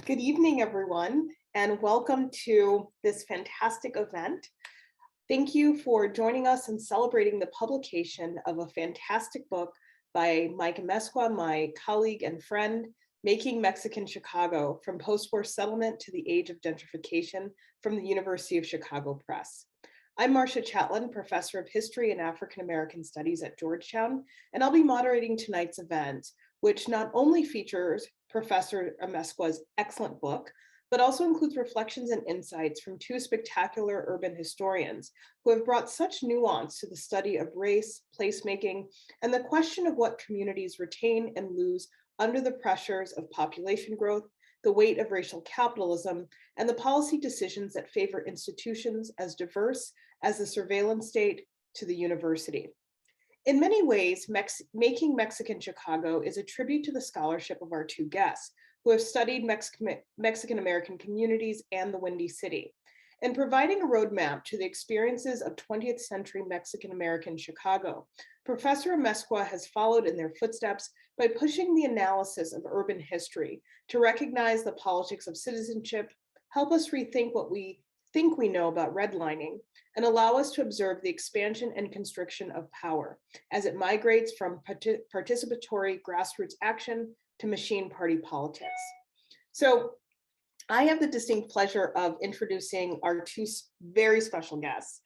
Good evening, everyone, and welcome to this fantastic event. Thank you for joining us and celebrating the publication of a fantastic book by Mike Amezcua, my colleague and friend, Making Mexican Chicago, From Postwar Settlement to the Age of Gentrification, from the University of Chicago Press. I'm Marcia Chatelain, Professor of History and African American Studies at Georgetown, and I'll be moderating tonight's event, which not only features Professor Amezcua's excellent book, but also includes reflections and insights from two spectacular urban historians who have brought such nuance to the study of race, placemaking, and the question of what communities retain and lose under the pressures of population growth, the weight of racial capitalism, and the policy decisions that favor institutions as diverse as the surveillance state to the university. In many ways, Making Mexican Chicago is a tribute to the scholarship of our two guests, who have studied Mexican-American communities and the Windy City. In providing a roadmap to the experiences of 20th century Mexican-American Chicago, Professor Amezcua has followed in their footsteps by pushing the analysis of urban history to recognize the politics of citizenship, help us rethink what we think we know about redlining, and allow us to observe the expansion and constriction of power as it migrates from participatory grassroots action to machine party politics. So I have the distinct pleasure of introducing our two very special guests.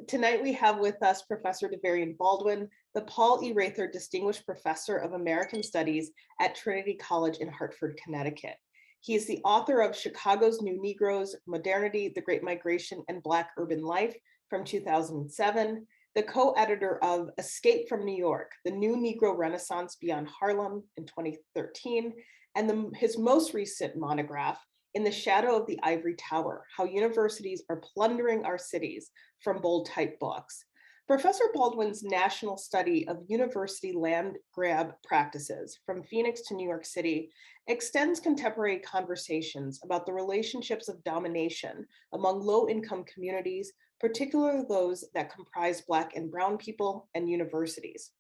Tonight we have with us Professor Davarian Baldwin, the Paul E. Rather Distinguished Professor of American Studies at Trinity College in Hartford, Connecticut. He is the author of Chicago's New Negroes, Modernity, the Great Migration, and Black Urban Life from 2007, the co-editor of Escape from New York, the New Negro Renaissance Beyond Harlem in 2013, and his most recent monograph, In the Shadow of the Ivory Tower, How Universities Are Plundering Our Cities, from Bold Type Books. Professor Baldwin's national study of university land grab practices from Phoenix to New York City extends contemporary conversations about the relationships of domination among low-income communities, particularly those that comprise Black and Brown people and universities.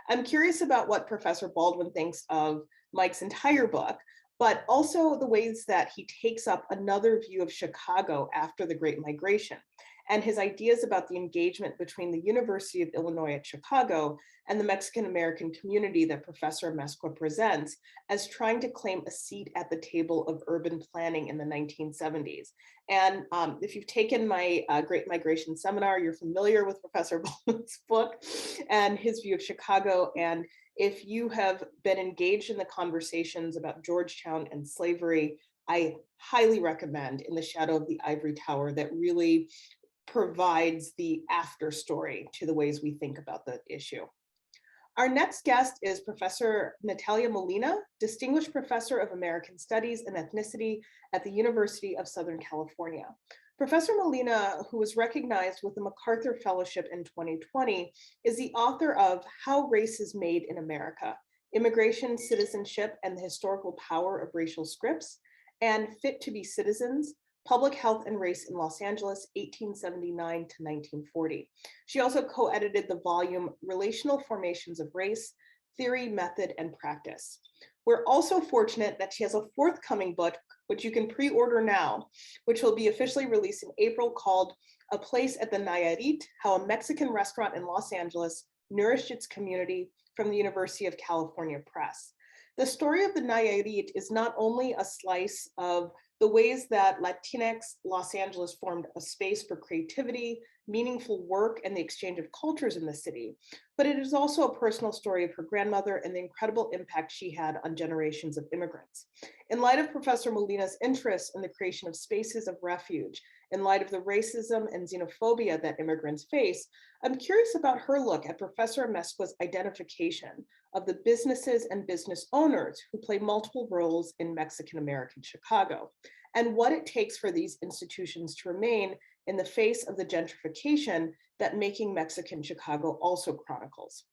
I'm curious about what Professor Baldwin thinks of Mike's entire book, but also the ways that he takes up another view of Chicago after the Great Migration, and his ideas about the engagement between the University of Illinois at Chicago and the Mexican-American community that Professor Amezcua presents as trying to claim a seat at the table of urban planning in the 1970s. And if you've taken my Great Migration seminar, you're familiar with Professor Baldwin's book and his view of Chicago. And if you have been engaged in the conversations about Georgetown and slavery, I highly recommend In the Shadow of the Ivory Tower, that really provides the after story to the ways we think about the issue. Our next guest is Professor Natalia Molina, Distinguished Professor of American Studies and Ethnicity at the University of Southern California. Professor Molina, who was recognized with the MacArthur Fellowship in 2020, is the author of How Race is Made in America, Immigration, Citizenship, and the Historical Power of Racial Scripts, and Fit to be Citizens, Public Health and Race in Los Angeles, 1879 to 1940. She also co-edited the volume Relational Formations of Race, Theory, Method, and Practice. We're also fortunate that she has a forthcoming book, which you can pre-order now, which will be officially released in April, called A Place at the Nayarit, How a Mexican Restaurant in Los Angeles Nourished Its Community, from the University of California Press. The story of the Nayarit is not only a slice of the ways that Latinx Los Angeles formed a space for creativity, meaningful work, and the exchange of cultures in the city, but it is also a personal story of her grandmother and the incredible impact she had on generations of immigrants. In light of Professor Molina's interest in the creation of spaces of refuge, in light of the racism and xenophobia that immigrants face, I'm curious about her look at Professor Amezcua's identification of the businesses and business owners who play multiple roles in Mexican-American Chicago, and what it takes for these institutions to remain in the face of the gentrification that Making Mexican Chicago also chronicles.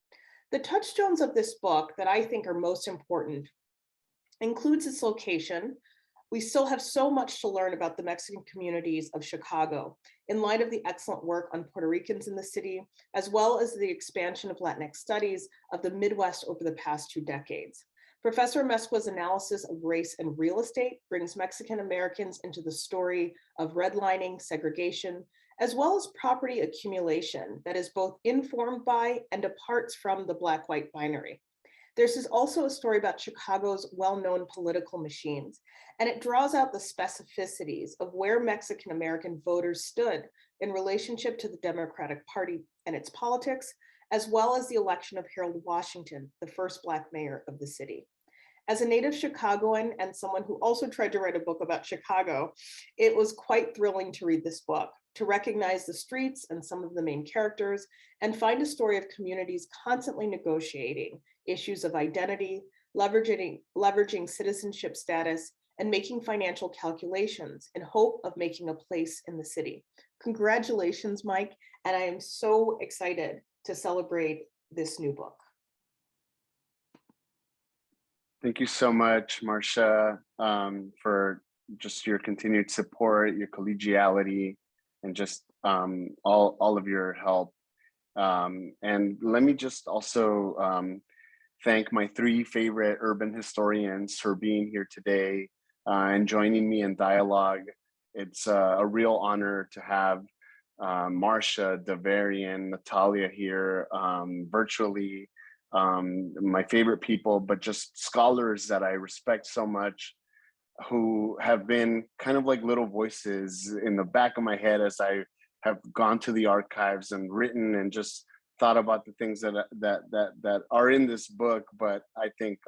The touchstones of this book that I think are most important includes its location. We still have so much to learn about the Mexican communities of Chicago in light of the excellent work on Puerto Ricans in the city, as well as the expansion of Latinx studies of the Midwest over the past 2 decades. Professor Amezcua's analysis of race and real estate brings Mexican Americans into the story of redlining, segregation, as well as property accumulation that is both informed by and departs from the Black-white binary. This is also a story about Chicago's well-known political machines, and it draws out the specificities of where Mexican American voters stood in relationship to the Democratic Party and its politics, as well as the election of Harold Washington, the first Black mayor of the city. As a native Chicagoan and someone who also tried to write a book about Chicago, it was quite thrilling to read this book, to recognize the streets and some of the main characters, and find a story of communities constantly negotiating issues of identity, leveraging citizenship status, and making financial calculations in hope of making a place in the city. Congratulations, Mike, and I am so excited to celebrate this new book. Thank you so much, Marcia, for just your continued support, your collegiality, and just all of your help. And let me just also thank my three favorite urban historians for being here today and joining me in dialogue. It's a real honor to have Marcia, Davarian, Natalia here virtually. My favorite people, but just scholars that I respect so much, who have been kind of like little voices in the back of my head as I have gone to the archives and written and just thought about the things that are in this book, but I think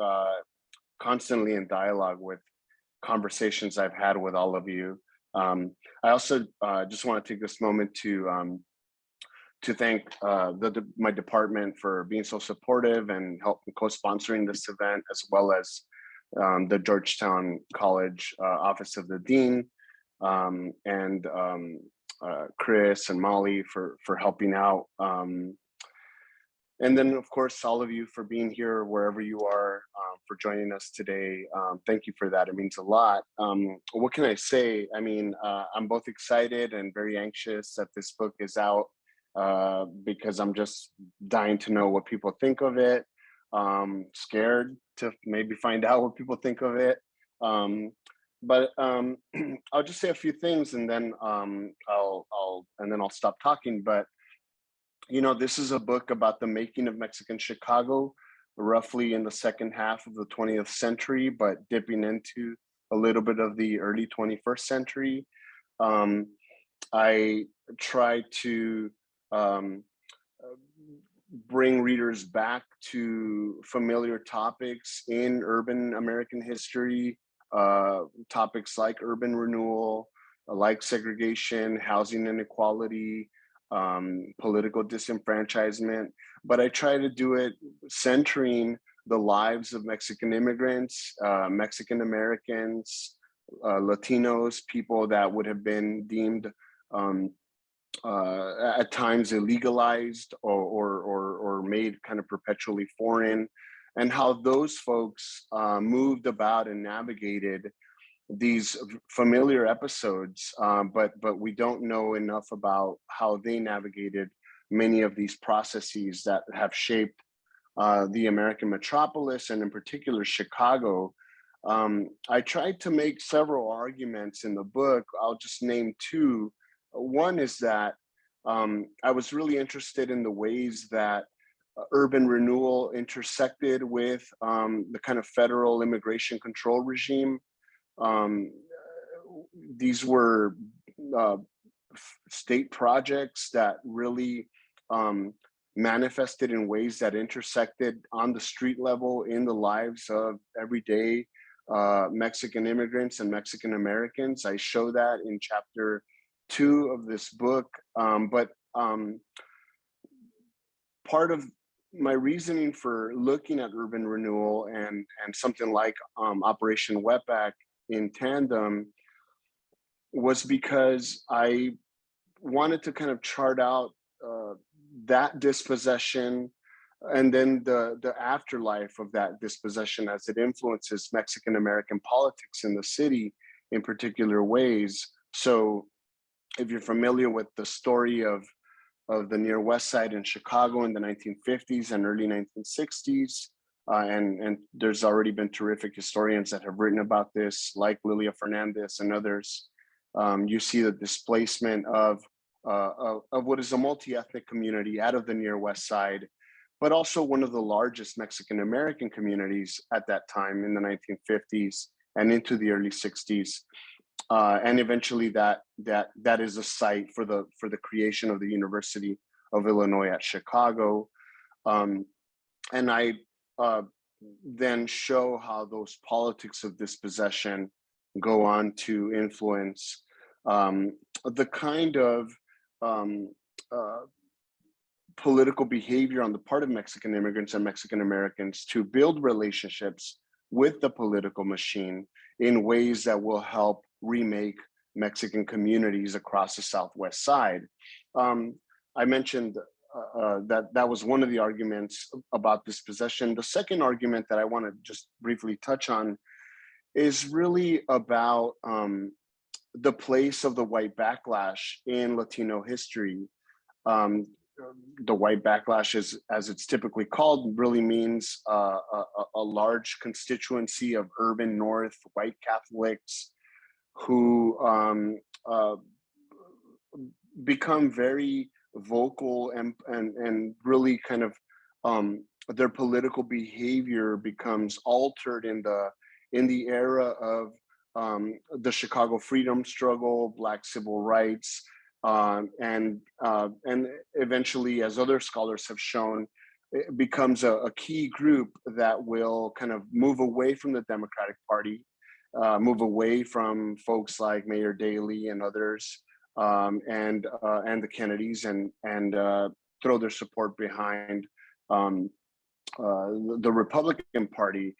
constantly in dialogue with conversations I've had with all of you. I also just want to take this moment to thank my department for being so supportive and helping co-sponsoring this event, as well as the Georgetown College Office of the Dean, and Chris and Molly for helping out. And then, of course, all of you for being here wherever you are, for joining us today. Thank you for that. It means a lot. What can I say? I mean, I'm both excited and very anxious that this book is out, because I'm just dying to know what people think of it. Scared to maybe find out what people think of it. But I'll just say a few things, and then I'll stop talking. But you know, this is a book about the making of Mexican Chicago, roughly in the second half of the 20th century, but dipping into a little bit of the early 21st century. I try to bring readers back to familiar topics in urban American history, topics like urban renewal, like segregation, housing inequality, political disenfranchisement, but I try to do it centering the lives of Mexican immigrants, Mexican Americans, Latinos, people that would have been deemed at times illegalized or made kind of perpetually foreign, and how those folks moved about and navigated these familiar episodes, but we don't know enough about how they navigated many of these processes that have shaped the American metropolis, and in particular Chicago. I tried to make several arguments in the book. I'll just name two. One is that I was really interested in the ways that urban renewal intersected with the kind of federal immigration control regime. These were state projects that really manifested in ways that intersected on the street level in the lives of everyday Mexican immigrants and Mexican Americans. I show that in chapter 2 of this book, but part of my reasoning for looking at urban renewal and something like Operation Wetback in tandem was because I wanted to kind of chart out that dispossession and then the afterlife of that dispossession as it influences Mexican American politics in the city in particular ways. So if you're familiar with the story of the near West Side in Chicago in the 1950s and early 1960s, and there's already been terrific historians that have written about this, like Lilia Fernandez and others. You see the displacement of what is a multi-ethnic community out of the near West Side, but also one of the largest Mexican-American communities at that time in the 1950s and into the early 60s. And eventually that is a site for the creation of the University of Illinois at Chicago. And I then show how those politics of dispossession go on to influence the kind of political behavior on the part of Mexican immigrants and Mexican Americans to build relationships with the political machine in ways that will help remake Mexican communities across the Southwest Side. I mentioned that was one of the arguments about dispossession. The second argument that I want to just briefly touch on is really about the place of the white backlash in Latino history. The white backlash, is, as it's typically called, really means a large constituency of urban North white Catholics who become very vocal and really kind of their political behavior becomes altered in the era of the Chicago freedom struggle, Black civil rights, and eventually, as other scholars have shown, it becomes a key group that will kind of move away from the Democratic Party, move away from folks like Mayor Daley and others, and the Kennedys, and throw their support behind the Republican Party.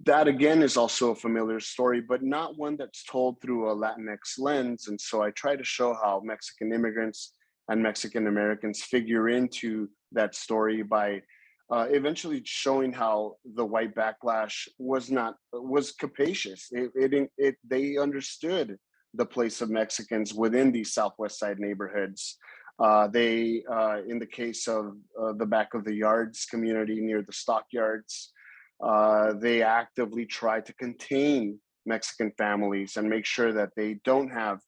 That again is also a familiar story, but not one that's told through a Latinx lens. And so I try to show how Mexican immigrants and Mexican Americans figure into that story by eventually showing how the white backlash was capacious. They understood the place of Mexicans within these Southwest Side neighborhoods. They, in the case of the back of the yards community near the stockyards, they actively try to contain Mexican families and make sure that they don't have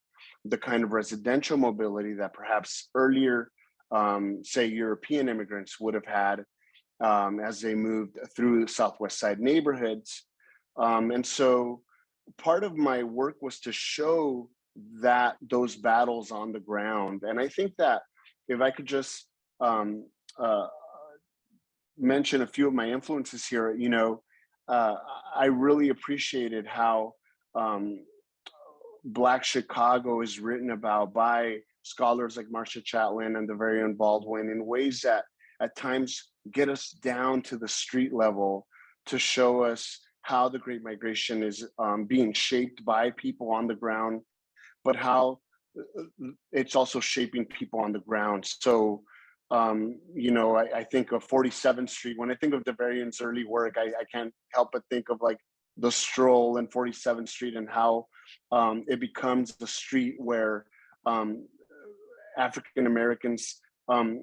the kind of residential mobility that perhaps earlier, say, European immigrants would have had as they moved through Southwest Side neighborhoods. And so part of my work was to show that those battles on the ground. And I think that if I could just mention a few of my influences here, I really appreciated how Black Chicago is written about by scholars like Marcia, Chatelain, and Davarian, Baldwin in ways that at times get us down to the street level to show us how the Great Migration is being shaped by people on the ground, but how it's also shaping people on the ground. So, I think of 47th Street. When I think of Davarian's early work, I can't help but think of like the stroll in 47th Street and how it becomes the street where African Americans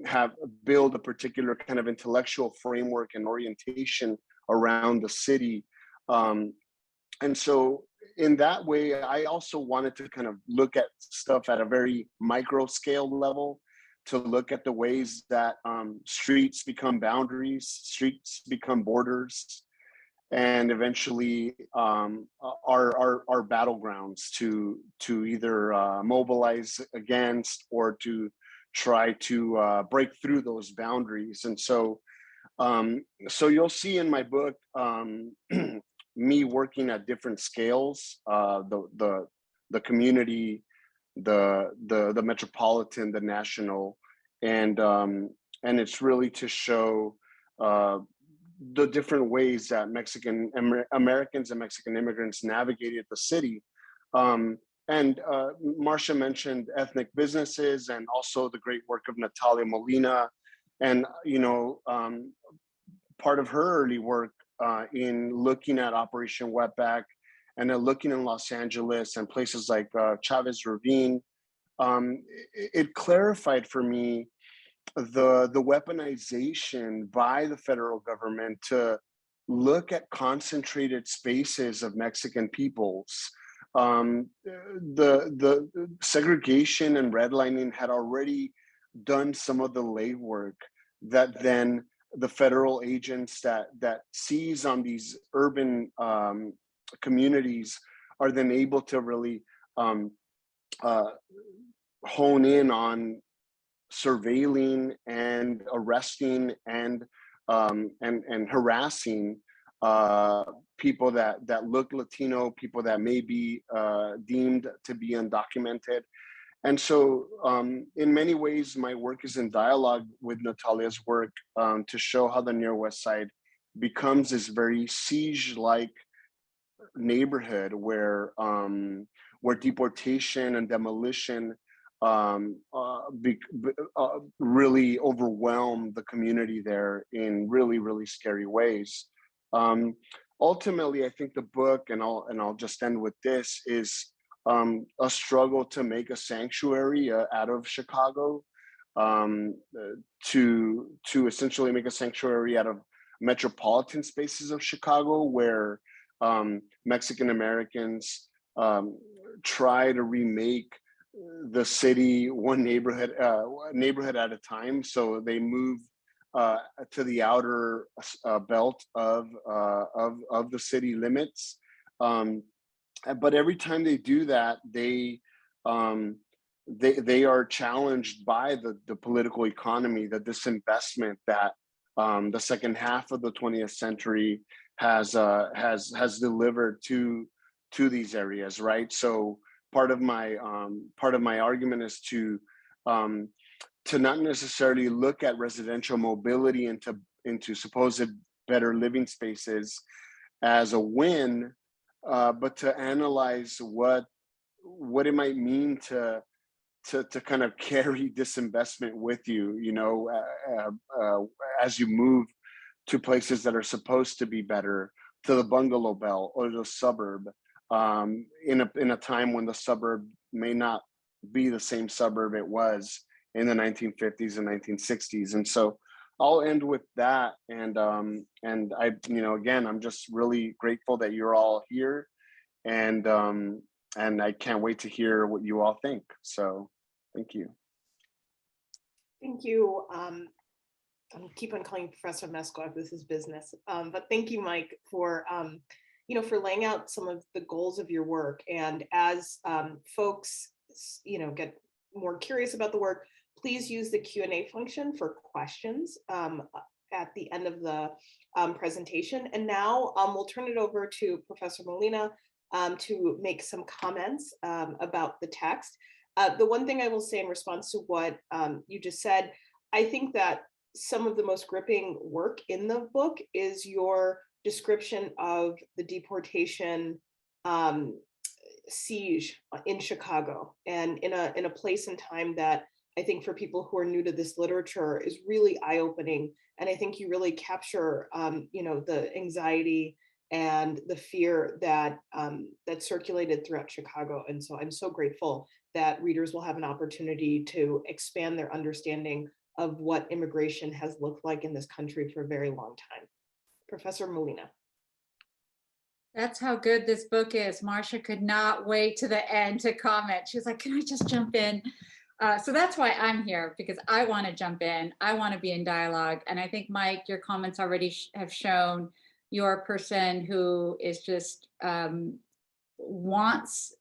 have built a particular kind of intellectual framework and orientation around the city. And so in that way, I also wanted to kind of look at stuff at a very micro scale level, to look at the ways that streets become boundaries, streets become borders, and eventually are battlegrounds to either mobilize against or to try to break through those boundaries. And so you'll see in my book me working at different scales, the community, the metropolitan, the national, and it's really to show the different ways that Mexican Americans and Mexican immigrants navigated the city. And Marcia mentioned ethnic businesses and also the great work of Natalia Molina, and part of her early work in looking at Operation Wetback and then looking in Los Angeles and places like Chavez Ravine, it clarified for me the weaponization by the federal government to look at concentrated spaces of Mexican peoples. The segregation and redlining had already done some of the legwork that then the federal agents that seize on these urban communities are then able to really hone in on surveilling and arresting and harassing people that look Latino, people that may be deemed to be undocumented. And so in many ways, my work is in dialogue with Natalia's work to show how the Near West Side becomes this very siege-like neighborhood where deportation and demolition really overwhelm the community there in really, really scary ways. Ultimately, I think the book, and I'll just end with this, is a struggle to make a sanctuary out of Chicago, to essentially make a sanctuary out of metropolitan spaces of Chicago, where Mexican Americans try to remake the city one neighborhood at a time. So they move to the outer belt of the city limits. But every time they do that, they are challenged by the political economy, the disinvestment that the second half of the 20th century has delivered to these areas, right? So part of my argument is to not necessarily look at residential mobility into supposed better living spaces as a win, but to analyze what it might mean to kind of carry disinvestment with you, as you move to places that are supposed to be better, to the bungalow belt or the suburb, in a time when the suburb may not be the same suburb it was in the 1950s and 1960s. And so I'll end with that. And I, again, I'm just really grateful that you're all here, and I can't wait to hear what you all think. So thank you. Thank you. I keep on calling Professor Amezcua, this is business. But thank you, Mike, for for laying out some of the goals of your work. And as folks, get more curious about the work, please use the Q&A function for questions at the end of the presentation. And now we'll turn it over to Professor Molina to make some comments about the text. The one thing I will say in response to what you just said, I think that some of the most gripping work in the book is your description of the deportation siege in Chicago, and in a place and time that I think for people who are new to this literature is really eye-opening. And I think you really capture the anxiety and the fear that that circulated throughout Chicago. And so I'm so grateful that readers will have an opportunity to expand their understanding of what immigration has looked like in this country for a very long time. Professor Molina. That's how good this book is. Marcia could not wait to the end to comment. She was like, can I just jump in? So that's why I'm here, because I want to jump in. I want to be in dialogue. And I think, Mike, your comments already have shown you're a person who is just wants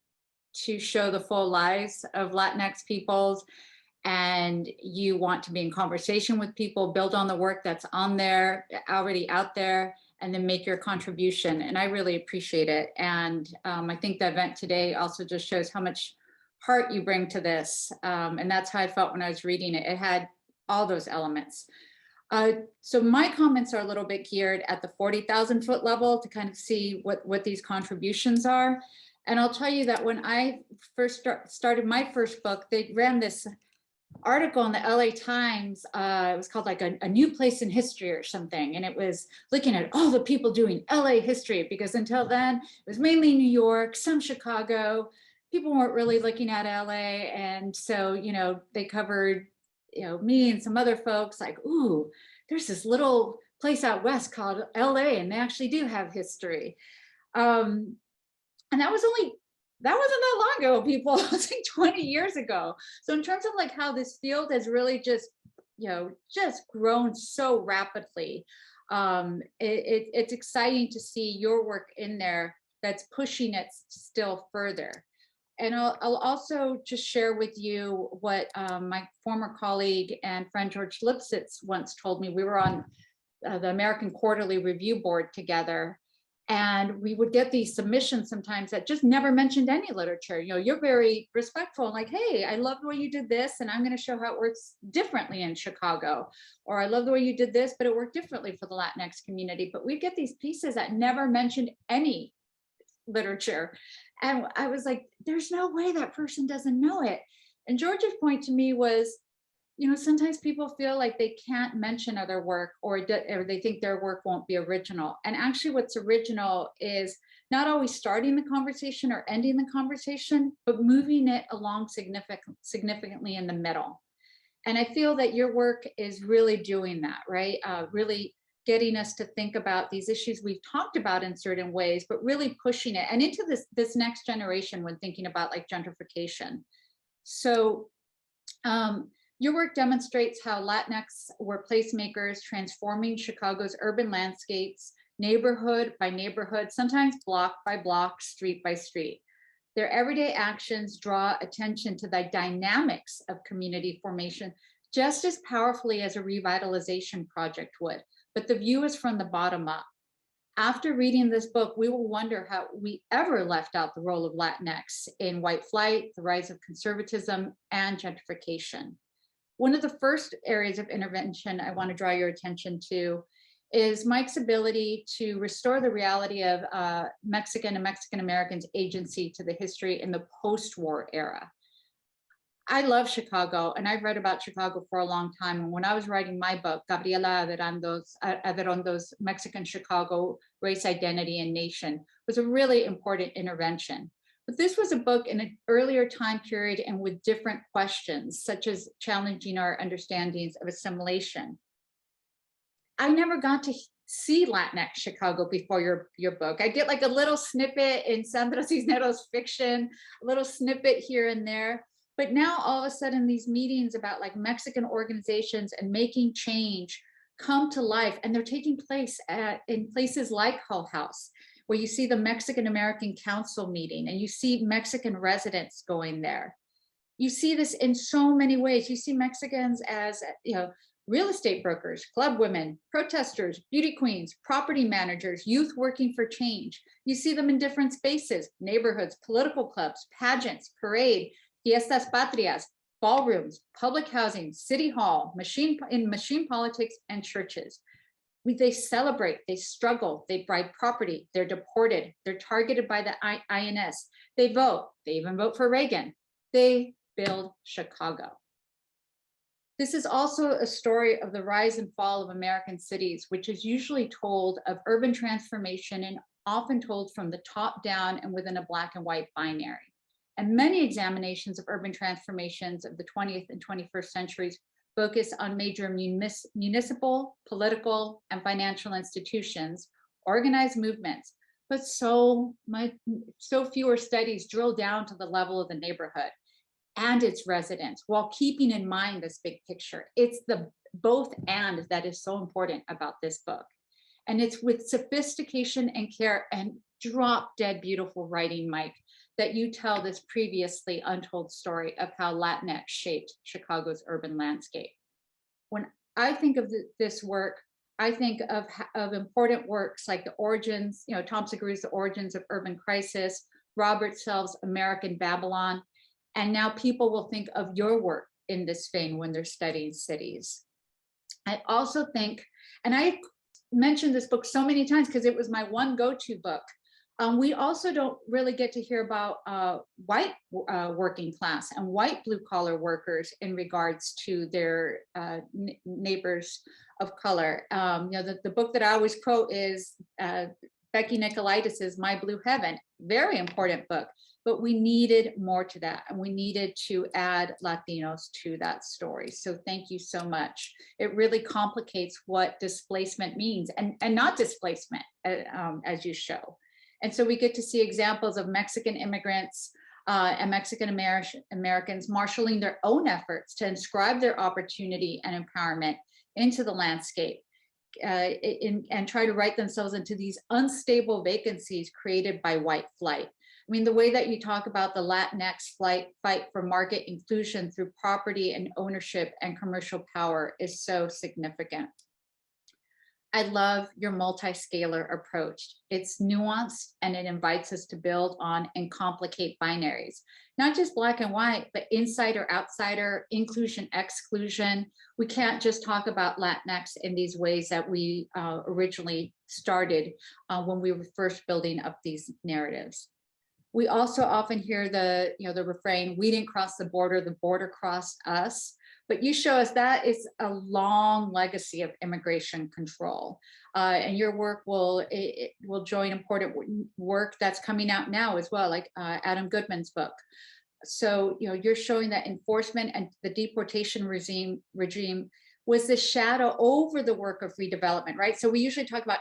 to show the full lives of Latinx peoples, and you want to be in conversation with people, build on the work that's already out there, and then make your contribution. And I really appreciate it. And I think the event today also just shows how much heart you bring to this. And that's how I felt when I was reading it. It had all those elements. So my comments are a little bit geared at the 40,000 foot level to kind of see what these contributions are. And I'll tell you that when I first started my first book, they ran this article in the LA Times. It was called like a new place in history or something. And it was looking at all the people doing LA history, because until then it was mainly New York, some Chicago. People weren't really looking at LA. And so, they covered me and some other folks like, ooh, there's this little place out west called LA, and they actually do have history. And that wasn't that long ago, people. It was like 20 years ago. So in terms of like how this field has really just grown so rapidly, it's exciting to see your work in there that's pushing it still further. And I'll also just share with you what my former colleague and friend George Lipsitz once told me. We were on the American Quarterly Review Board together, and we would get these submissions sometimes that just never mentioned any literature. You're very respectful, like, hey, I love the way you did this, and I'm going to show how it works differently in Chicago. Or I love the way you did this, but it worked differently for the Latinx community. But we get these pieces that never mentioned any literature. And I was like, there's no way that person doesn't know it. And George's point to me was, sometimes people feel like they can't mention other work, or they think their work won't be original. And actually what's original is not always starting the conversation or ending the conversation, but moving it along significantly in the middle. And I feel that your work is really doing that, right? Really getting us to think about these issues we've talked about in certain ways, but really pushing it and into this next generation when thinking about like gentrification. So your work demonstrates how Latinx were placemakers transforming Chicago's urban landscapes, neighborhood by neighborhood, sometimes block by block, street by street. Their everyday actions draw attention to the dynamics of community formation just as powerfully as a revitalization project would, but the view is from the bottom up. After reading this book, we will wonder how we ever left out the role of Latinx in white flight, the rise of conservatism, and gentrification. One of the first areas of intervention I want to draw your attention to is Mike's ability to restore the reality of Mexican and Mexican Americans' agency to the history in the post-war era. I love Chicago, and I've read about Chicago for a long time. And when I was writing my book, Gabriela Averrondo's Mexican Chicago, Race, Identity, and Nation, was a really important intervention. But this was a book in an earlier time period and with different questions, such as challenging our understandings of assimilation. I never got to see Latinx Chicago before your book. I get like a little snippet in Sandra Cisneros' fiction, a little snippet here and there. But now all of a sudden these meetings about like Mexican organizations and making change come to life, and they're taking place in places like Hull House, where you see the Mexican American Council meeting and you see Mexican residents going there. You see this in so many ways. You see Mexicans as, real estate brokers, club women, protesters, beauty queens, property managers, youth working for change. You see them in different spaces, neighborhoods, political clubs, pageants, parade, fiestas patrias, ballrooms, public housing, city hall, machine politics, and churches. They celebrate, they struggle, they bribe property, they're deported, they're targeted by the INS, they vote, they even vote for Reagan. They build Chicago. This is also a story of the rise and fall of American cities, which is usually told of urban transformation and often told from the top down and within a black and white binary. And many examinations of urban transformations of the 20th and 21st centuries focus on major municipal, political, and financial institutions, organized movements, but so fewer studies drill down to the level of the neighborhood and its residents, while keeping in mind this big picture. It's the both and that is so important about this book. And it's with sophistication and care and drop dead beautiful writing, Mike, that you tell this previously untold story of how Latinx shaped Chicago's urban landscape. When I think of this work, I think of important works like The Origins, Tom Segura's The Origins of Urban Crisis, Robert Selv's American Babylon, and now people will think of your work in this vein when they're studying cities. I also think, and I mentioned this book so many times because it was my one go-to book. We also don't really get to hear about white working class and white blue collar workers in regards to their neighbors of color. The book that I always quote is Becky Nicolaitis's My Blue Heaven, very important book, but we needed more to that. And we needed to add Latinos to that story. So thank you so much. It really complicates what displacement means and not displacement, as you show. And so we get to see examples of Mexican immigrants and Mexican Americans marshaling their own efforts to inscribe their opportunity and empowerment into the landscape and try to write themselves into these unstable vacancies created by white flight. I mean, the way that you talk about the Latinx fight for market inclusion through property and ownership and commercial power is so significant. I love your multi-scalar approach. It's nuanced and it invites us to build on and complicate binaries, not just black and white, but insider, outsider, inclusion, exclusion. We can't just talk about Latinx in these ways that we originally started when we were first building up these narratives. We also often hear the refrain, we didn't cross the border crossed us. But you show us that is a long legacy of immigration control. And your work will join important work that's coming out now as well, like Adam Goodman's book. So you're showing that enforcement and the deportation regime was the shadow over the work of redevelopment, right? So we usually talk about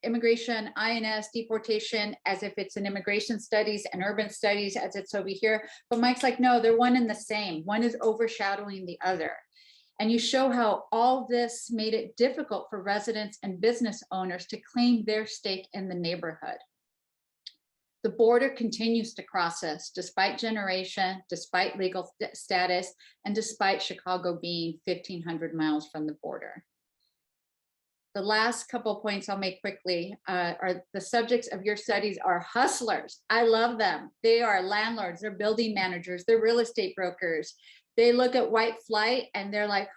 immigration, INS, deportation, as if it's an immigration studies and urban studies as it's over here. But Mike's like, no, they're one and the same. One is overshadowing the other. And you show how all this made it difficult for residents and business owners to claim their stake in the neighborhood. The border continues to cross us despite generation, despite legal status, and despite Chicago being 1,500 miles from the border. The last couple of points I'll make quickly are the subjects of your studies are hustlers. I love them. They are landlords, they're building managers, they're real estate brokers. They look at white flight and they're like,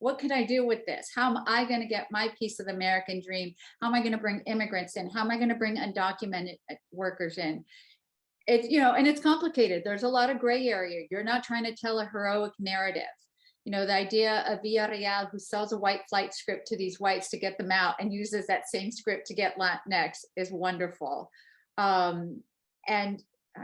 what can I do with this? How am I going to get my piece of the American dream? How am I going to bring immigrants in? How am I going to bring undocumented workers in? It's, and it's complicated. There's a lot of gray area. You're not trying to tell a heroic narrative. The idea of Villarreal, who sells a white flight script to these whites to get them out and uses that same script to get Latinx is wonderful. And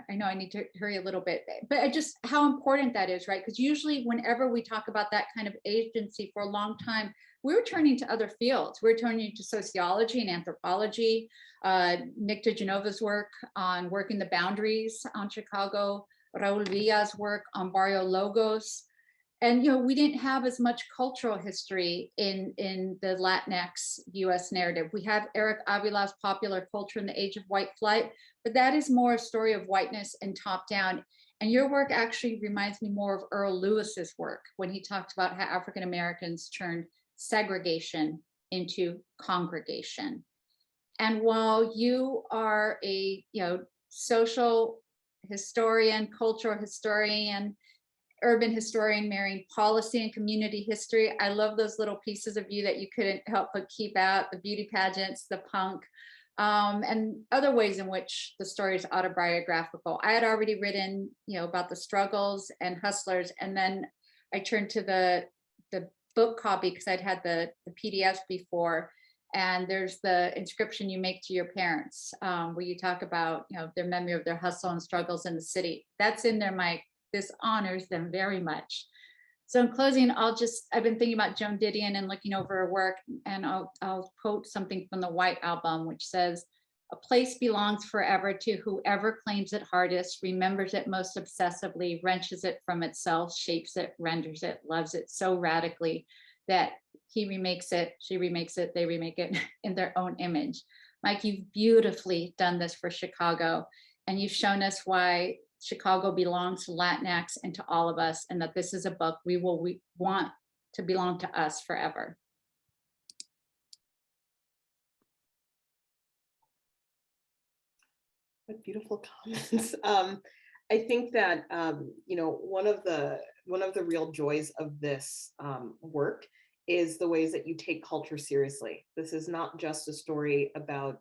I know I need to hurry a little bit, but just how important that is, right? Because usually whenever we talk about that kind of agency for a long time, we were turning to other fields. We're turning to sociology and anthropology. Nick DeGenova's work on working the boundaries on Chicago, Raul Villa's work on Barrio Logos. And we didn't have as much cultural history in the Latinx US narrative. We have Eric Avila's Popular Culture in the Age of White Flight, but that is more a story of whiteness and top down. And your work actually reminds me more of Earl Lewis's work when he talked about how African Americans turned segregation into congregation. And while you are a social historian, cultural historian, urban historian marrying policy and community history, I love those little pieces of you that you couldn't help but keep out, the beauty pageants, the punk, and other ways in which the story is autobiographical. I had already written, about the struggles and hustlers, and then I turned to the book copy because I'd had the PDFs before, and there's the inscription you make to your parents, where you talk about, their memory of their hustle and struggles in the city. That's in there, Mike. This honors them very much. So in closing, I've been thinking about Joan Didion and looking over her work, and I'll quote something from the White Album, which says, "A place belongs forever to whoever claims it hardest, remembers it most obsessively, wrenches it from itself, shapes it, renders it, loves it so radically that he remakes it, she remakes it, they remake it in their own image." Mike, you've beautifully done this for Chicago, and you've shown us why Chicago belongs to Latinx and to all of us, and that this is a book we want to belong to us forever. What beautiful comments. I think that one of the real joys of this work is the ways that you take culture seriously. This is not just a story about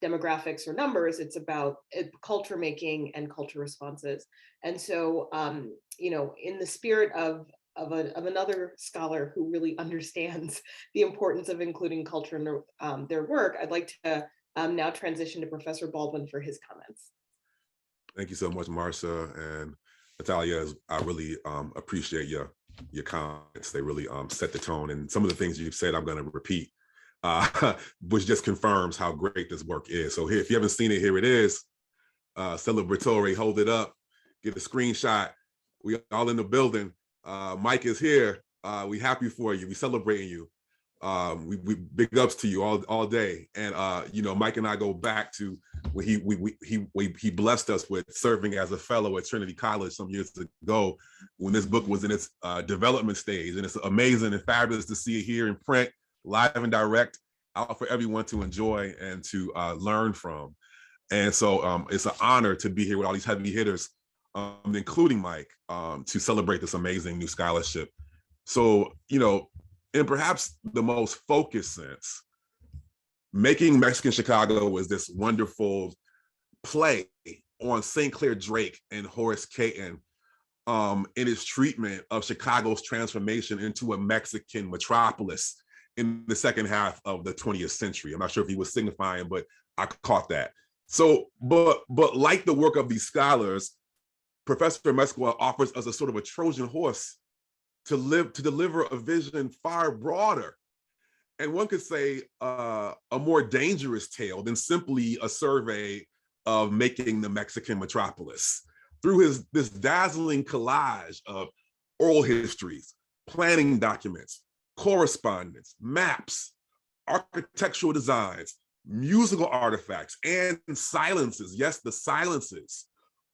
demographics or numbers, it's about culture making and culture responses. And so, in the spirit of another scholar who really understands the importance of including culture in their work, I'd like to Now transition to Professor Baldwin for his comments. Thank you so much, Marcia and Natalia. I really appreciate your comments. They really set the tone, and some of the things you've said I'm going to repeat, which just confirms how great this work is. So here, if you haven't seen it, here it is. Celebratory, hold it up, get a screenshot. We all in the building. Mike is here. We happy for you. We celebrating you. We big ups to you all day. And you know, Mike and I go back to when he blessed us with serving as a fellow at Trinity College some years ago when this book was in its development stage. And it's amazing and fabulous to see it here in print, live and direct, out for everyone to enjoy and to learn from. And so it's an honor to be here with all these heavy hitters, including Mike, to celebrate this amazing new scholarship. So, you know, in perhaps the most focused sense, Making Mexican Chicago was this wonderful play on St. Clair Drake and Horace Cayton in his treatment of Chicago's transformation into a Mexican metropolis in the second half of the 20th century. I'm not sure if he was signifying, but I caught that. So, but like the work of these scholars, Professor Amezcua offers us a sort of a Trojan horse to deliver a vision far broader, and one could say a more dangerous tale than simply a survey of making the Mexican metropolis. Through this dazzling collage of oral histories, planning documents, correspondence, maps, architectural designs, musical artifacts, and silences. Yes, the silences.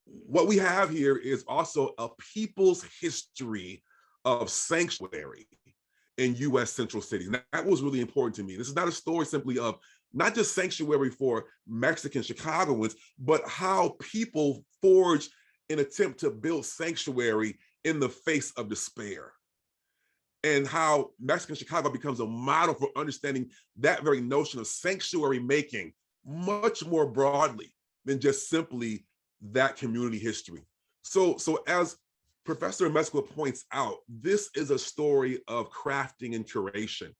What we have here is also a people's history of sanctuary in US central cities. And that was really important to me. This is not a story simply of not just sanctuary for Mexican Chicagoans, but how people forge an attempt to build sanctuary in the face of despair. And how Mexican Chicago becomes a model for understanding that very notion of sanctuary making much more broadly than just simply that community history. So as Professor Amezcua points out, this is a story of crafting and curation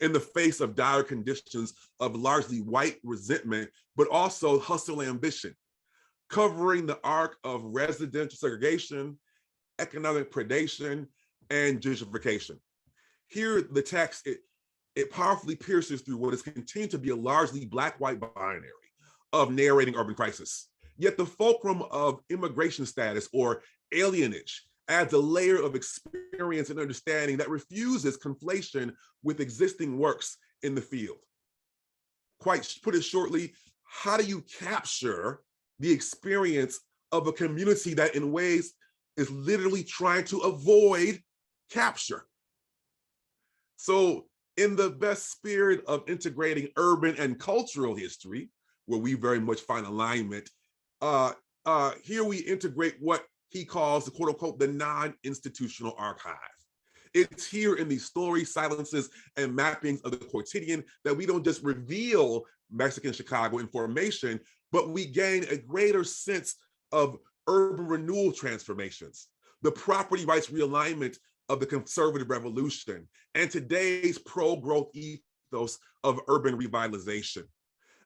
in the face of dire conditions of largely white resentment, but also hustle ambition, covering the arc of residential segregation, economic predation, and gentrification. Here, the text, it powerfully pierces through what has continued to be a largely Black-white binary of narrating urban crisis. Yet the fulcrum of immigration status or alienage adds a layer of experience and understanding that refuses conflation with existing works in the field. Quite put it shortly, how do you capture the experience of a community that in ways is literally trying to avoid capture? So in the best spirit of integrating urban and cultural history, where we very much find alignment, here we integrate what he calls the quote unquote, the non-institutional archive. It's here in these stories, silences, and mappings of the quotidian that we don't just reveal Mexican Chicago information, but we gain a greater sense of urban renewal transformations, the property rights realignment of the conservative revolution, and today's pro-growth ethos of urban revitalization.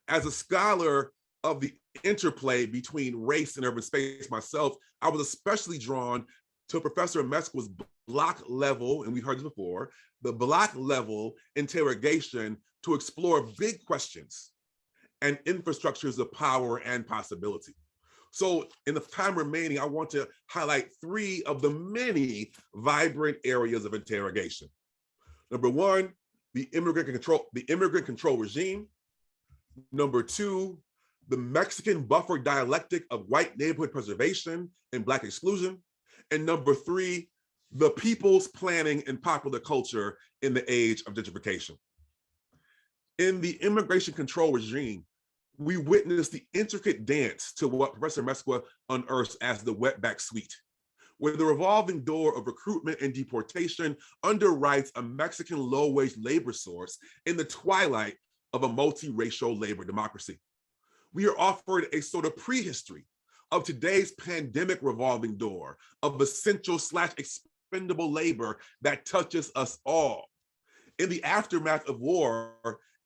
As a scholar of the interplay between race and urban space myself, I was especially drawn to Professor Amezcua's block level, and we've heard this before, the block level interrogation to explore big questions and infrastructures of power and possibility. So in the time remaining, I want to highlight three of the many vibrant areas of interrogation. Number one, the immigrant control regime. Number two, the Mexican buffer dialectic of white neighborhood preservation and Black exclusion. And number three, the people's planning and popular culture in the age of gentrification. In the immigration control regime, we witnessed the intricate dance to what Professor Amezcua unearths as the wetback suite, where the revolving door of recruitment and deportation underwrites a Mexican low-wage labor source in the twilight of a multiracial labor democracy. We are offered a sort of prehistory of today's pandemic revolving door of essential/expendable labor that touches us all. In the aftermath of war,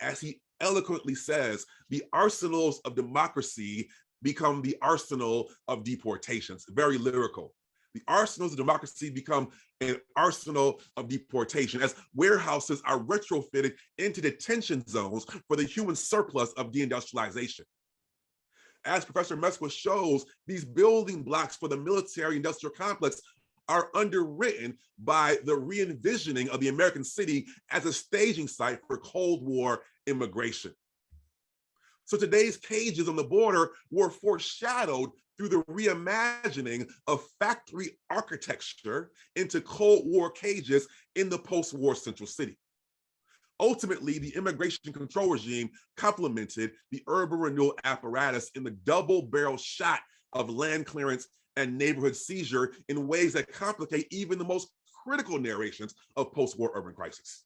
as he eloquently says, the arsenals of democracy become the arsenal of deportations. Very lyrical. The arsenals of democracy become an arsenal of deportation as warehouses are retrofitted into detention zones for the human surplus of deindustrialization. As Professor Amezcua shows, these building blocks for the military-industrial complex are underwritten by the re-envisioning of the American city as a staging site for Cold War immigration. So today's cages on the border were foreshadowed through the reimagining of factory architecture into Cold War cages in the post-war Central City. Ultimately, the immigration control regime complemented the urban renewal apparatus in the double-barrel shot of land clearance and neighborhood seizure in ways that complicate even the most critical narrations of post-war urban crisis.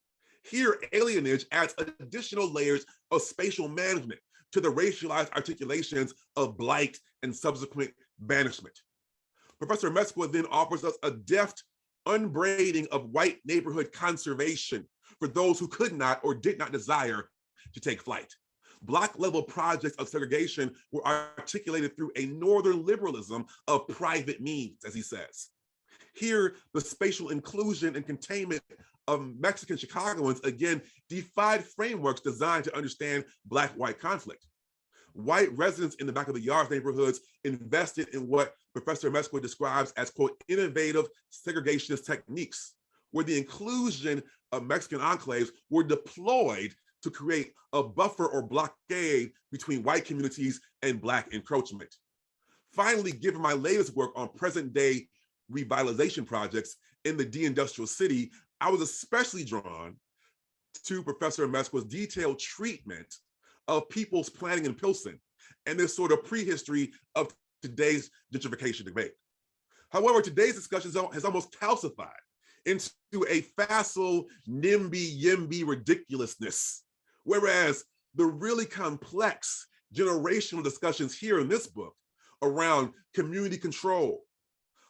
Here, alienage adds additional layers of spatial management to the racialized articulations of blight and subsequent banishment. Professor Amezcua then offers us a deft unbraiding of white neighborhood conservation for those who could not or did not desire to take flight. Block level projects of segregation were articulated through a northern liberalism of private means, as he says. Here, the spatial inclusion and containment of Mexican Chicagoans again defied frameworks designed to understand Black-white conflict. White residents in the back of the yards neighborhoods invested in what Professor Amezcua describes as, quote, innovative segregationist techniques, where the inclusion of Mexican enclaves were deployed to create a buffer or blockade between white communities and Black encroachment. Finally, given my latest work on present-day revitalization projects in the deindustrial city, I was especially drawn to Professor Amezcua's detailed treatment of people's planning in Pilsen and this sort of prehistory of today's gentrification debate. However, today's discussion has almost calcified into a facile NIMBY-YIMBY ridiculousness, whereas the really complex generational discussions here in this book around community control,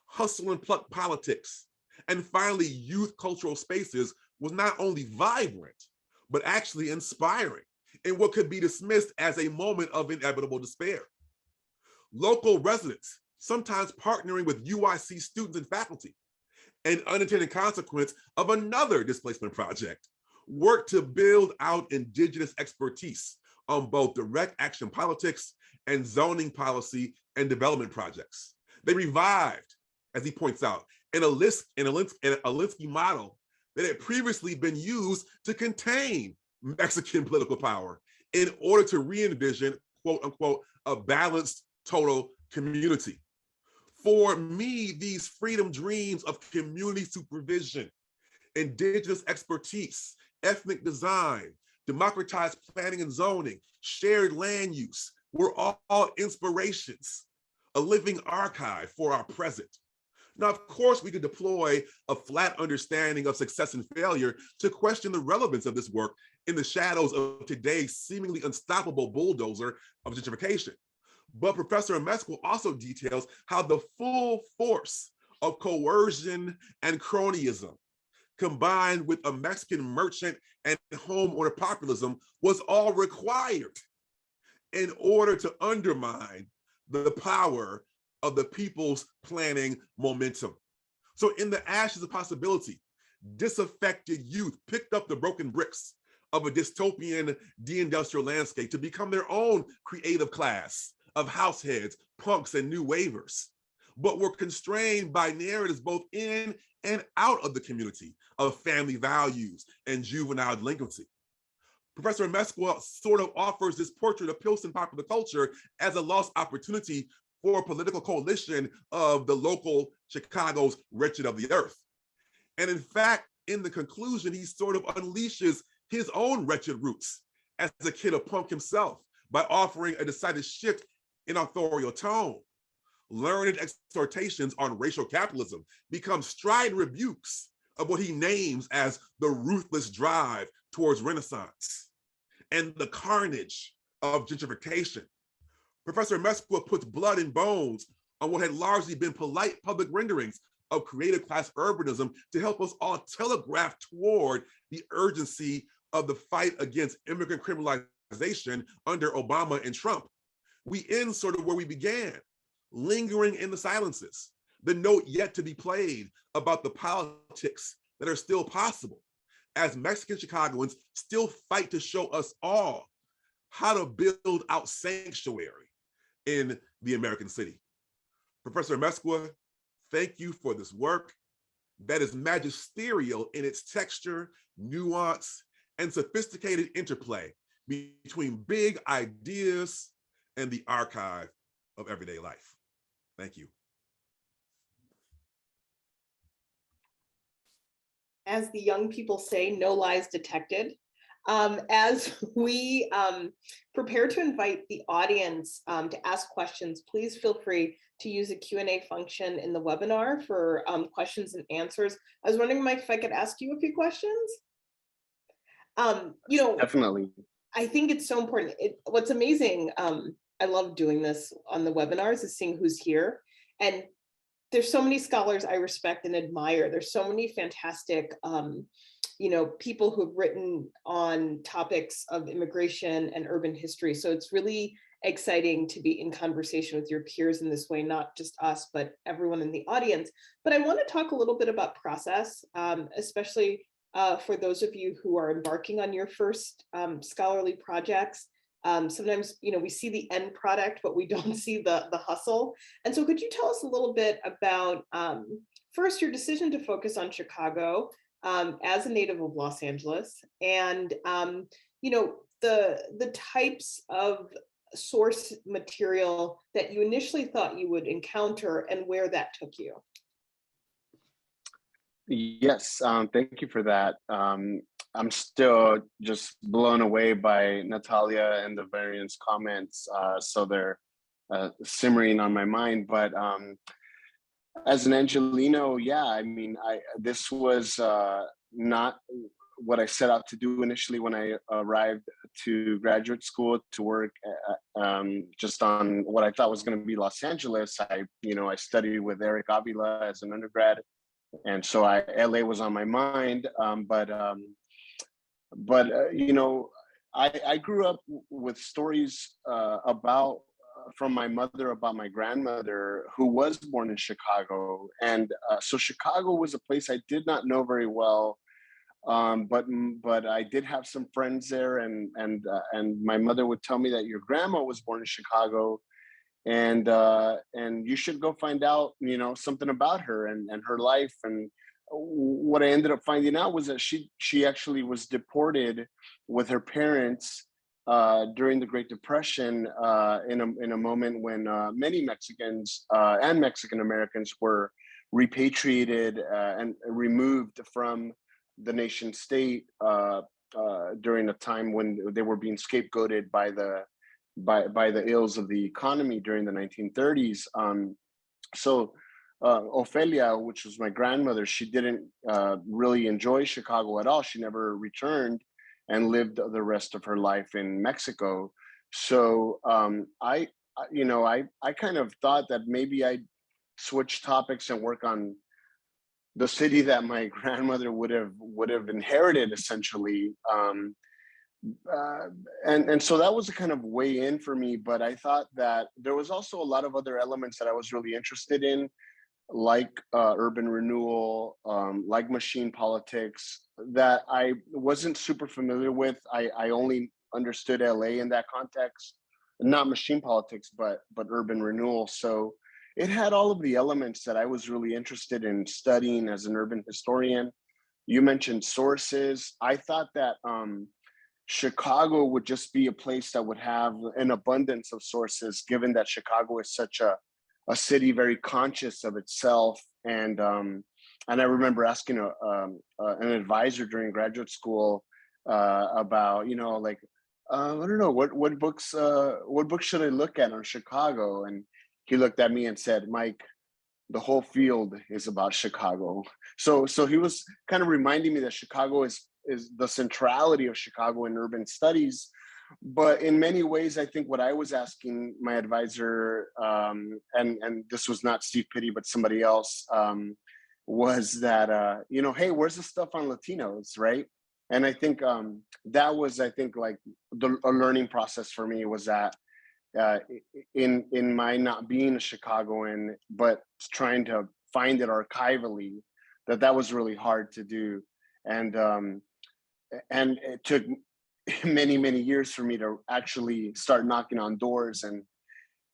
hustle and pluck politics, and finally youth cultural spaces was not only vibrant, but actually inspiring in what could be dismissed as a moment of inevitable despair. Local residents, sometimes partnering with UIC students and faculty, an unintended consequence of another displacement project, worked to build out indigenous expertise on both direct action politics and zoning policy and development projects. They revived, as he points out, an Alinsky model that had previously been used to contain Mexican political power in order to re-envision, quote unquote, a balanced total community. For me, these freedom dreams of community supervision, indigenous expertise, ethnic design, democratized planning and zoning, shared land use were all inspirations, a living archive for our present. Now, of course, we could deploy a flat understanding of success and failure to question the relevance of this work in the shadows of today's seemingly unstoppable bulldozer of gentrification. But Professor Amezcua also details how the full force of coercion and cronyism, combined with a Mexican merchant and homeowner populism, was all required in order to undermine the power of the people's planning momentum. So in the ashes of possibility, disaffected youth picked up the broken bricks of a dystopian deindustrial landscape to become their own creative class of househeads, punks, and new wavers, but were constrained by narratives both in and out of the community of family values and juvenile delinquency. Professor Amezcua sort of offers this portrait of Pilsen popular culture as a lost opportunity for a political coalition of the local Chicago's wretched of the earth. And in fact, in the conclusion, he sort of unleashes his own wretched roots as a kid of punk himself by offering a decided shift in authorial tone. Learned exhortations on racial capitalism become strident rebukes of what he names as the ruthless drive towards Renaissance and the carnage of gentrification. Professor Amezcua puts blood and bones on what had largely been polite public renderings of creative class urbanism to help us all telegraph toward the urgency of the fight against immigrant criminalization polarization under Obama and Trump. We end sort of where we began, lingering in the silences, the note yet to be played about the politics that are still possible, as Mexican Chicagoans still fight to show us all how to build out sanctuary in the American city. Professor Amezcua, thank you for this work that is magisterial in its texture, nuance, and sophisticated interplay between big ideas and the archive of everyday life. Thank you. As the young people say, no lies detected. As we prepare to invite the audience to ask questions, please feel free to use the Q&A function in the webinar for questions and answers. I was wondering, Mike, if I could ask you a few questions. Definitely. I think it's so important. What's amazing, I love doing this on the webinars, is seeing who's here. And there's so many scholars I respect and admire. There's so many fantastic people who've written on topics of immigration and urban history. So it's really exciting to be in conversation with your peers in this way, not just us, but everyone in the audience. But I want to talk a little bit about process, especially for those of you who are embarking on your first scholarly projects. Sometimes, we see the end product, but we don't see the hustle. And so could you tell us a little bit about, first, your decision to focus on Chicago as a native of Los Angeles, and, the types of source material that you initially thought you would encounter and where that took you? Yes, thank you for that. I'm still just blown away by Natalia and Davarian's comments, so they're simmering on my mind. But as an Angelino, yeah, I mean, this was not what I set out to do initially when I arrived to graduate school to work just on what I thought was going to be Los Angeles. I studied with Eric Avila as an undergrad, and so LA was on my mind. I grew up with stories from my mother about my grandmother, who was born in Chicago, and so Chicago was a place I did not know very well. But I did have some friends there, and my mother would tell me that your grandma was born in Chicago, and you should go find out, something about her and her life. And what I ended up finding out was that she actually was deported with her parents during the Great Depression, in a moment when many Mexicans and Mexican Americans were repatriated and removed from the nation state during a time when they were being scapegoated by the ills of the economy during the 1930s. So Ophelia, which was my grandmother, she didn't really enjoy Chicago at all. She never returned and lived the rest of her life in Mexico. So I kind of thought that maybe I'd switch topics and work on the city that my grandmother would have inherited, essentially. And so that was a kind of way in for me. But I thought that there was also a lot of other elements that I was really interested in, like urban renewal, like machine politics, that I wasn't super familiar with. I only understood LA in that context, not machine politics, but urban renewal. So it had all of the elements that I was really interested in studying as an urban historian. You mentioned sources. I thought that Chicago would just be a place that would have an abundance of sources, given that Chicago is such a city very conscious of itself. And I remember asking an advisor during graduate school about, I don't know, what books should I look at on Chicago? And he looked at me and said, Mike, the whole field is about Chicago. So he was kind of reminding me that Chicago is the centrality of Chicago in urban studies. But in many ways, I think what I was asking my advisor, and this was not Steve Pitti, but somebody else, was that, hey, where's the stuff on Latinos, right? And I think that was, I think, like a learning process for me, was that in my not being a Chicagoan, but trying to find it archivally, that was really hard to do. And it took many years for me to actually start knocking on doors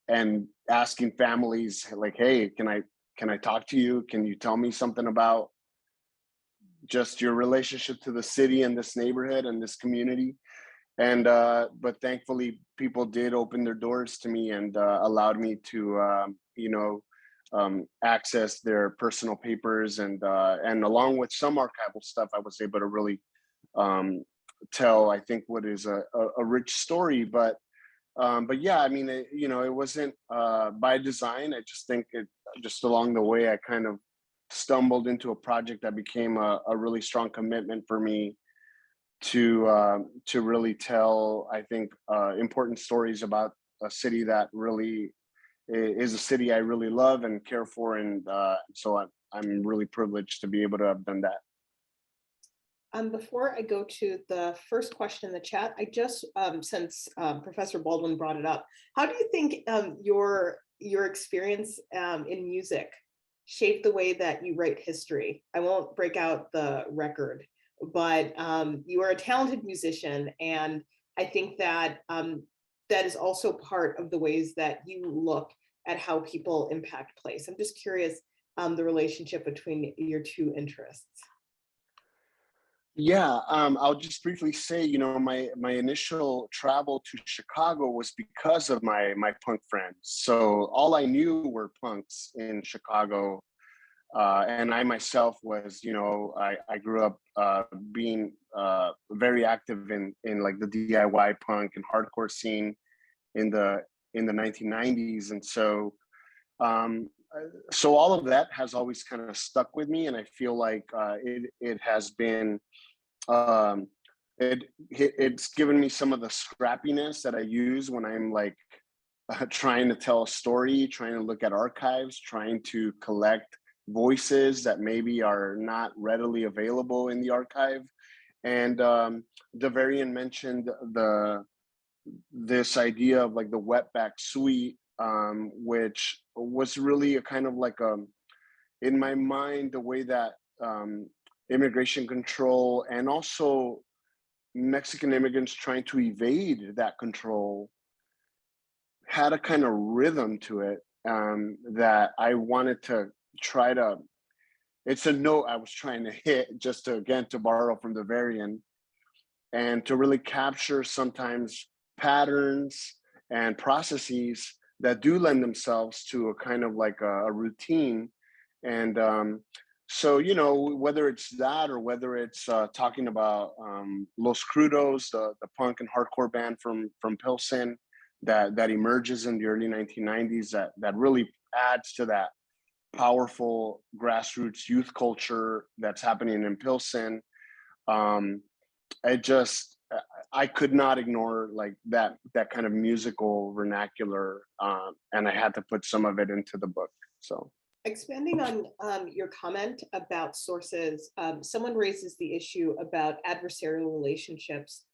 and asking families, like, hey, can I talk to you? Can you tell me something about just your relationship to the city and this neighborhood and this community? And but thankfully people did open their doors to me and allowed me to access their personal papers, and along with some archival stuff, I was able to really tell, I think, what is a rich story. But yeah, I mean, it wasn't by design. I just think just along the way, I kind of stumbled into a project that became a really strong commitment for me to really tell, I think, important stories about a city that really is a city I really love and care for. And so I'm really privileged to be able to have done that. Before I go to the first question in the chat, I just, since Professor Baldwin brought it up, how do you think your experience in music shaped the way that you write history? I won't break out the record, but you are a talented musician, and I think that that is also part of the ways that you look at how people impact place. I'm just curious the relationship between your two interests. Yeah, I'll just briefly say, my initial travel to Chicago was because of my punk friends. So all I knew were punks in Chicago. And I myself was, I grew up being very active in like the DIY punk and hardcore scene in the 1990s. And so all of that has always kind of stuck with me. And I feel like it has been, it's given me some of the scrappiness that I use when I'm like trying to tell a story, trying to look at archives, trying to collect voices that maybe are not readily available in the archive. And Davarian mentioned this idea of like the wetback suite, which was really a kind of like in my mind, the way that immigration control and also Mexican immigrants trying to evade that control had a kind of rhythm to it, that I wanted to try to, it's a note I was trying to hit, just to, again, to borrow from Davarian, and to really capture sometimes patterns and processes that do lend themselves to a kind of like a routine. And so, whether it's that or whether it's talking about Los Crudos, the punk and hardcore band from Pilsen that emerges in the early 1990s, that really adds to that powerful grassroots youth culture that's happening in Pilsen. I could not ignore like that kind of musical vernacular, and I had to put some of it into the book. So expanding on your comment about sources, someone raises the issue about adversarial relationships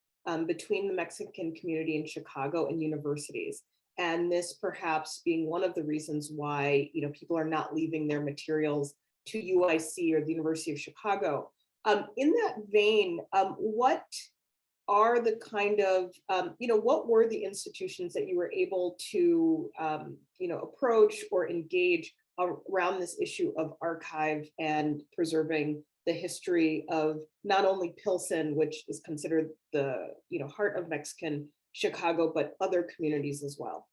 between the Mexican community in Chicago and universities. And this perhaps being one of the reasons why people are not leaving their materials to UIC or the University of Chicago. In that vein, what are the kind of, what were the institutions that you were able to, approach or engage around this issue of archive and preserving the history of not only Pilsen, which is considered the heart of Mexican Chicago, but other communities as well?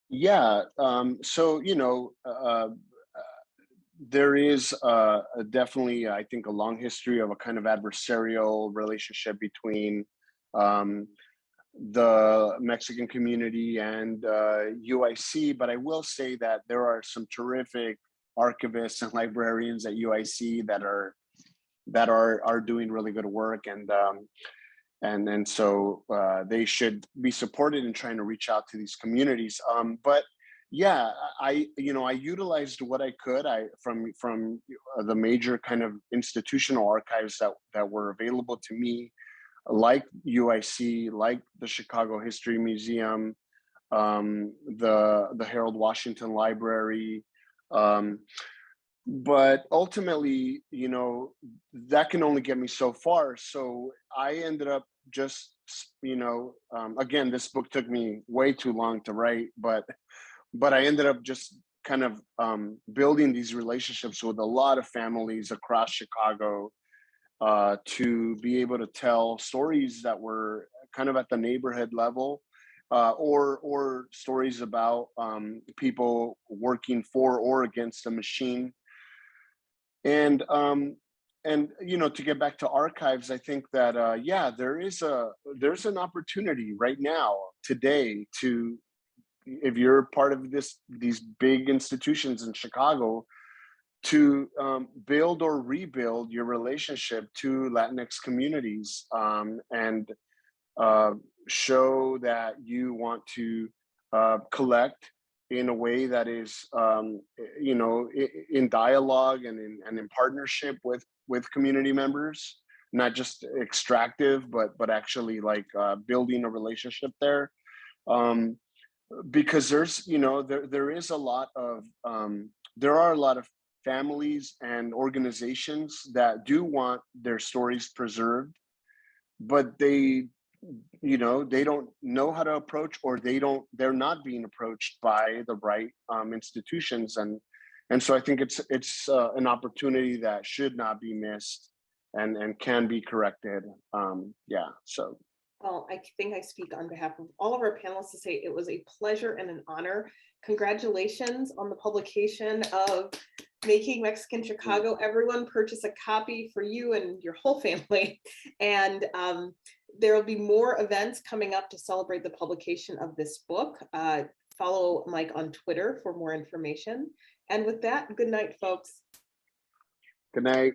Yeah, so there is definitely, I think, a long history of a kind of adversarial relationship between the Mexican community and UIC, but I will say that there are some terrific archivists and librarians at UIC that are doing really good work, and so they should be supported in trying to reach out to these communities. But yeah, I utilized what I could from the major kind of institutional archives that were available to me, like UIC, like the Chicago History Museum, the Harold Washington Library. But ultimately, that can only get me so far. So I ended up just, again, this book took me way too long to write, but I ended up just kind of building these relationships with a lot of families across Chicago, to be able to tell stories that were kind of at the neighborhood level, or stories about people working for or against the machine. And to get back to archives, I think that yeah, there's an opportunity right now, today, to, if you're part of these big institutions in Chicago, to build or rebuild your relationship to Latinx communities, and show that you want to collect in a way that is, in dialogue and in partnership with community members, not just extractive, but actually like building a relationship there. Because there is a lot of there are a lot of families and organizations that do want their stories preserved, but they don't know how to approach, or they're not being approached by the right institutions. And so I think it's an opportunity that should not be missed, and can be corrected. Yeah, so. Well, I think I speak on behalf of all of our panelists to say it was a pleasure and an honor. Congratulations on the publication of Making Mexican Chicago. Everyone purchase a copy for you and your whole family. And there will be more events coming up to celebrate the publication of this book. Follow Mike on Twitter for more information. And with that, good night, folks. Good night.